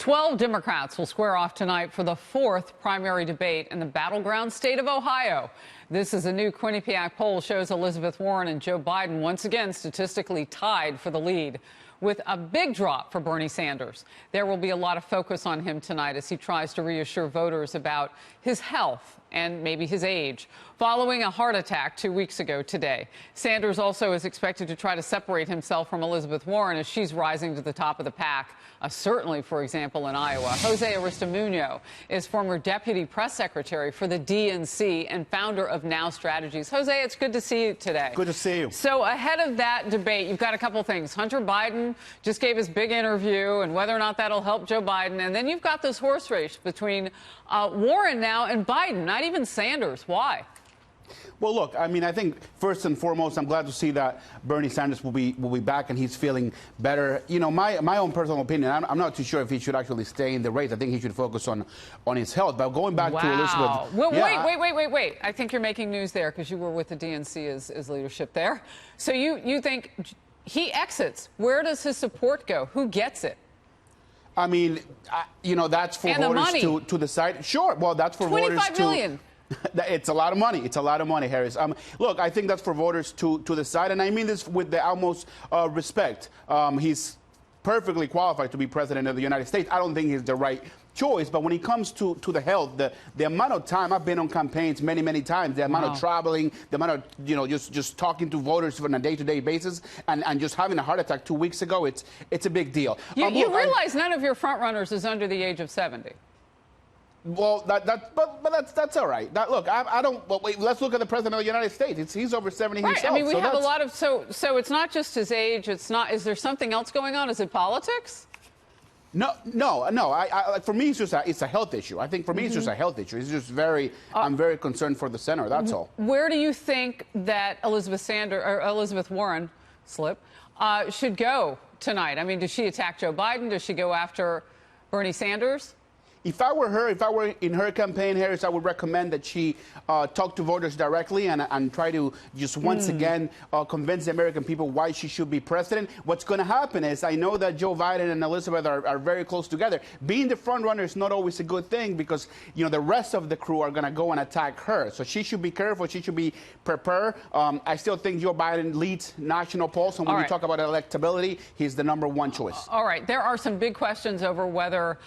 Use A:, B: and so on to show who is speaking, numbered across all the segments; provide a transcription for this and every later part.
A: 12 Democrats will square off tonight for the fourth primary debate in the battleground state of Ohio. This is a new Quinnipiac poll shows Elizabeth Warren and Joe Biden once again statistically tied for the lead, with a big drop for Bernie Sanders. There will be a lot of focus on him tonight as he tries to reassure voters about his health and maybe his age, following a heart attack 2 weeks ago today. Sanders also is expected to try to separate himself from Elizabeth Warren as she's rising to the top of the pack, certainly, for example, in Iowa. Jose Aristimuno is former deputy press secretary for the DNC and founder of Now Strategies. Jose, it's good to see you today.
B: Good to see you.
A: So ahead of that debate, you've got a couple things. Hunter Biden just gave his big interview, and whether or not that'll help Joe Biden. And then you've got this horse race between Warren now and Biden, not even Sanders. Why?
B: Well, look, I mean, I think first and foremost, I'm glad to see that Bernie Sanders will be back and he's feeling better. You know, my own personal opinion, I'm not too sure if he should actually stay in the race. I think he should focus on his health. But going back to Elizabeth.
A: Well, wait. I think you're making news there because you were with the DNC as leadership there. So you think he exits. Where does his support go? Who gets it?
B: I mean, you know, that's for voters to decide. Sure. Well, that's for voters to.
A: 25 million.
B: It's a lot of money. It's a lot of money, Harris. Look, I think that's for voters to decide, and I mean this with the utmost respect. He's perfectly qualified to be president of the United States. I don't think he's the right choice, but when it comes to the health, the amount of time I've been on campaigns many times, the amount of traveling, the amount of, you know, just talking to voters on a day-to-day basis, and just having a heart attack 2 weeks ago, it's a big deal.
A: You realize none of your front runners is under the age of 70.
B: Well, that's all right. Look, I don't. Well, wait, let's look at the president of the United States. He's over 70 himself.
A: I mean, we have a lot of. So it's not just his age. It's not. Is there something else going on? Is it politics?
B: No. For me, it's a health issue. I think for me, it's just a health issue. It's just I'm very concerned for the center. That's all.
A: Where do you think that Elizabeth Warren should go tonight? I mean, does she attack Joe Biden? Does she go after Bernie Sanders?
B: If I were her, if I were in her campaign, Harris, I would recommend that she talk to voters directly and try to just once again convince the American people why she should be president. What's going to happen is, I know that Joe Biden and Elizabeth are very close together. Being the front runner is not always a good thing because, you know, the rest of the crew are going to go and attack her. So she should be careful. She should be prepared. I still think Joe Biden leads national polls. And when we talk about electability, he's the #1 choice.
A: All right. There are some big questions over whether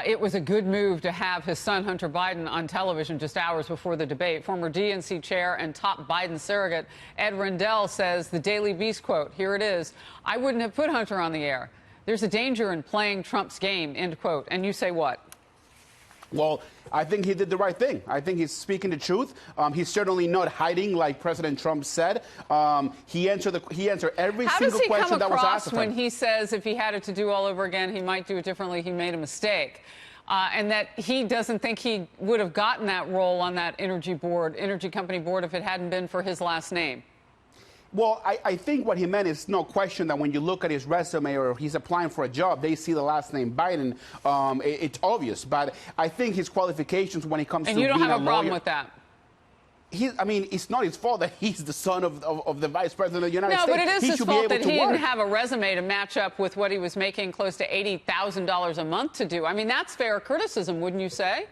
A: it was a good move to have his son Hunter Biden on television just hours before the debate. Former DNC chair and top Biden surrogate Ed Rendell says the Daily Beast quote, here it is, "I wouldn't have put Hunter on the air. There's a danger in playing Trump's game," end quote. And you say what?
B: Well, I think he did the right thing. I think he's speaking the truth. He's certainly not hiding like President Trump said. He answered every single question that was asked of him.
A: When he says if he had it to do all over again, he might do it differently, he made a mistake? And that he doesn't think he would have gotten that role on that energy company board, if it hadn't been for his last name.
B: Well, I think what he meant is no question that when you look at his resume or he's applying for a job, they see the last name Biden. It's obvious. But I think his qualifications when it comes to being a lawyer...
A: And you don't have a problem with that?
B: I mean, it's not his fault that he's the son of the vice president of the United States.
A: No, but it is his fault that he didn't have a resume to match up with what he was making close to $80,000 a month to do. I mean, that's fair criticism, wouldn't you say?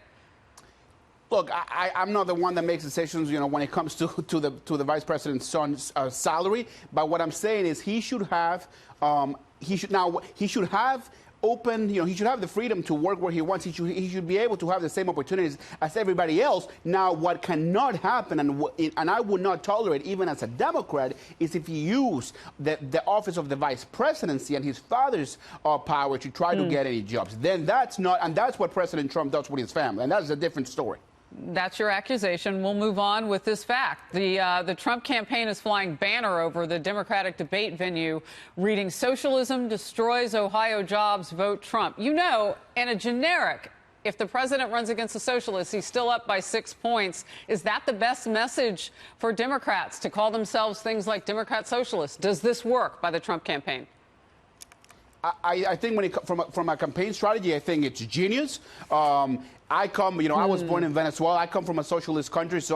B: Look, I'm not the one that makes decisions, you know, when it comes to the vice president's son's salary. But what I'm saying is he should have open, you know, he should have the freedom to work where he wants. He should be able to have the same opportunities as everybody else. Now, what cannot happen, and I would not tolerate, even as a Democrat, is if you use the office of the vice presidency and his father's power to try to get any jobs. Then that's not, and that's what President Trump does with his family, and that's a different story.
A: That's your accusation. We'll move on with this fact. The Trump campaign is flying banner over the Democratic debate venue, reading "Socialism destroys Ohio jobs, vote Trump." You know, in a generic, if the president runs against a socialist, he's still up by 6 points. Is that the best message for Democrats, to call themselves things like Democrat socialists? Does this work by the Trump campaign?
B: I think from a campaign strategy, I think it's genius. I come, you know, I was born in Venezuela. I come from a socialist country, so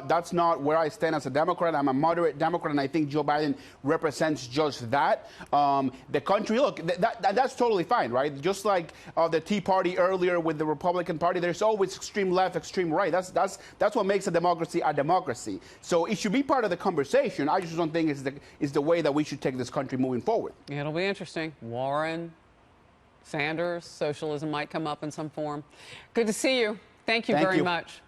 B: that's not where I stand as a Democrat. I'm a moderate Democrat, and I think Joe Biden represents just that. The country, look, that's totally fine, right? Just like the Tea Party earlier with the Republican Party, there's always extreme left, extreme right. That's what makes a democracy a democracy. So it should be part of the conversation. I just don't think it's the way that we should take this country moving forward.
A: It'll be interesting. Warren, Sanders, socialism might come up in some form. Good to see you. Thank you very much.